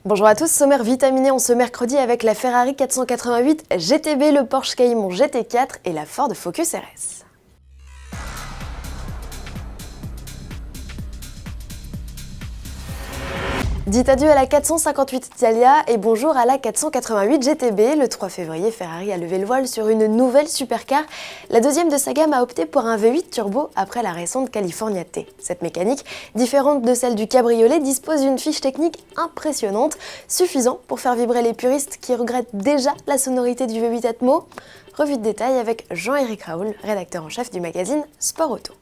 Bonjour à tous, sommaire vitaminé en ce mercredi avec la Ferrari 488 GTB, le Porsche Cayman GT4 et la Ford Focus RS. Dites adieu à la 458 Italia et bonjour à la 488 GTB. Le 3 février, Ferrari a levé le voile sur une nouvelle supercar. La deuxième de sa gamme a opté pour un V8 turbo après la récente California T. Cette mécanique, différente de celle du cabriolet, dispose d'une fiche technique impressionnante, suffisant pour faire vibrer les puristes qui regrettent déjà la sonorité du V8 Atmo. Revue de détail avec Jean-Éric Raoul, rédacteur en chef du magazine Sport Auto.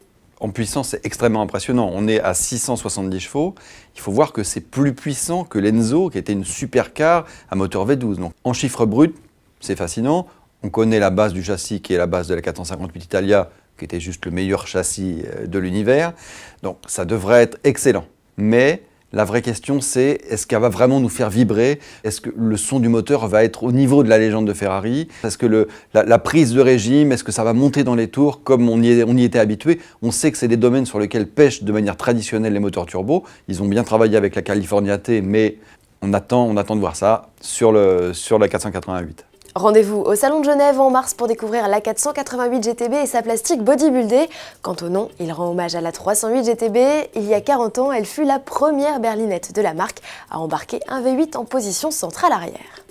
En puissance, c'est extrêmement impressionnant. On est à 670 chevaux. Il faut voir que c'est plus puissant que l'Enzo, qui était une supercar à moteur V12. Donc, en chiffres bruts, c'est fascinant. On connaît la base du châssis, qui est la base de la 458 Italia, qui était juste le meilleur châssis de l'univers. Donc, ça devrait être excellent. Mais la vraie question, c'est est-ce qu'elle va vraiment nous faire vibrer? Est-ce que le son du moteur va être au niveau de la légende de Ferrari? Est-ce que la prise de régime, est-ce que ça va monter dans les tours comme on y était habitué? On sait que c'est des domaines sur lesquels pêchent de manière traditionnelle les moteurs turbo. Ils ont bien travaillé avec la California T, mais on attend de voir ça sur la 488. Rendez-vous au Salon de Genève en mars pour découvrir la 488 GTB et sa plastique bodybuildée. Quant au nom, il rend hommage à la 308 GTB. Il y a 40 ans, elle fut la première berlinette de la marque à embarquer un V8 en position centrale arrière.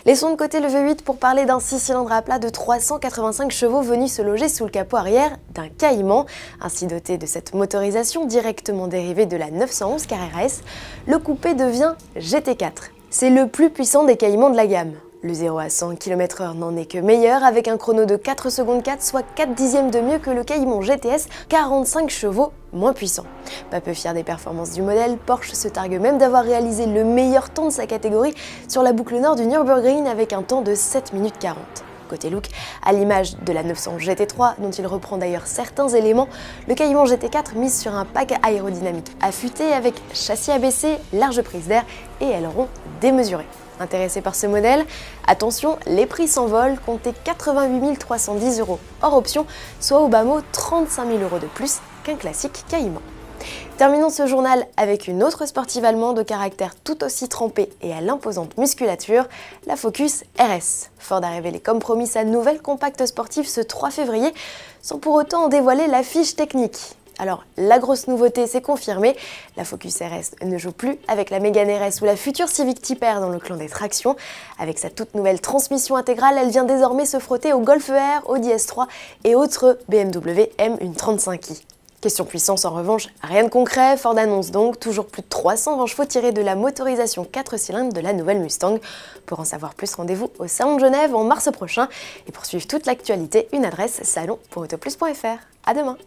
Laissons de côté le V8 pour parler d'un 6 cylindres à plat de 385 chevaux venu se loger sous le capot arrière d'un Cayman. Ainsi doté de cette motorisation directement dérivée de la 911 Carrera-S, le coupé devient GT4. C'est le plus puissant des Caymans de la gamme. Le 0 à 100 km/h n'en est que meilleur avec un chrono de 4 secondes 4, soit 4 dixièmes de mieux que le Cayman GTS, 45 chevaux moins puissant. Pas peu fier des performances du modèle, Porsche se targue même d'avoir réalisé le meilleur temps de sa catégorie sur la boucle nord du Nürburgring avec un temps de 7 minutes 40. Côté look, à l'image de la 900 GT3, dont il reprend d'ailleurs certains éléments, le Cayman GT4 mise sur un pack aérodynamique affûté avec châssis abaissé, large prise d'air et aileron démesuré. Intéressé par ce modèle? Attention, les prix s'envolent, comptez 88 310 € hors option, soit au bas mot 35 000 € de plus qu'un classique Cayman. Terminons ce journal avec une autre sportive allemande au caractère tout aussi trempé et à l'imposante musculature, la Focus RS. Ford a révélé comme promis sa nouvelle compacte sportive ce 3 février, sans pour autant en dévoiler la fiche technique. Alors, la grosse nouveauté, c'est confirmé, la Focus RS ne joue plus avec la Mégane RS ou la future Civic Type R dans le clan des tractions. Avec sa toute nouvelle transmission intégrale, elle vient désormais se frotter au Golf R, Audi S3 et autres BMW M135i. Question puissance en revanche, rien de concret, Ford annonce donc toujours plus de 320 chevaux tirés de la motorisation 4 cylindres de la nouvelle Mustang. Pour en savoir plus, rendez-vous au Salon de Genève en mars prochain. Et pour suivre toute l'actualité, une adresse salon.autoplus.fr. À demain!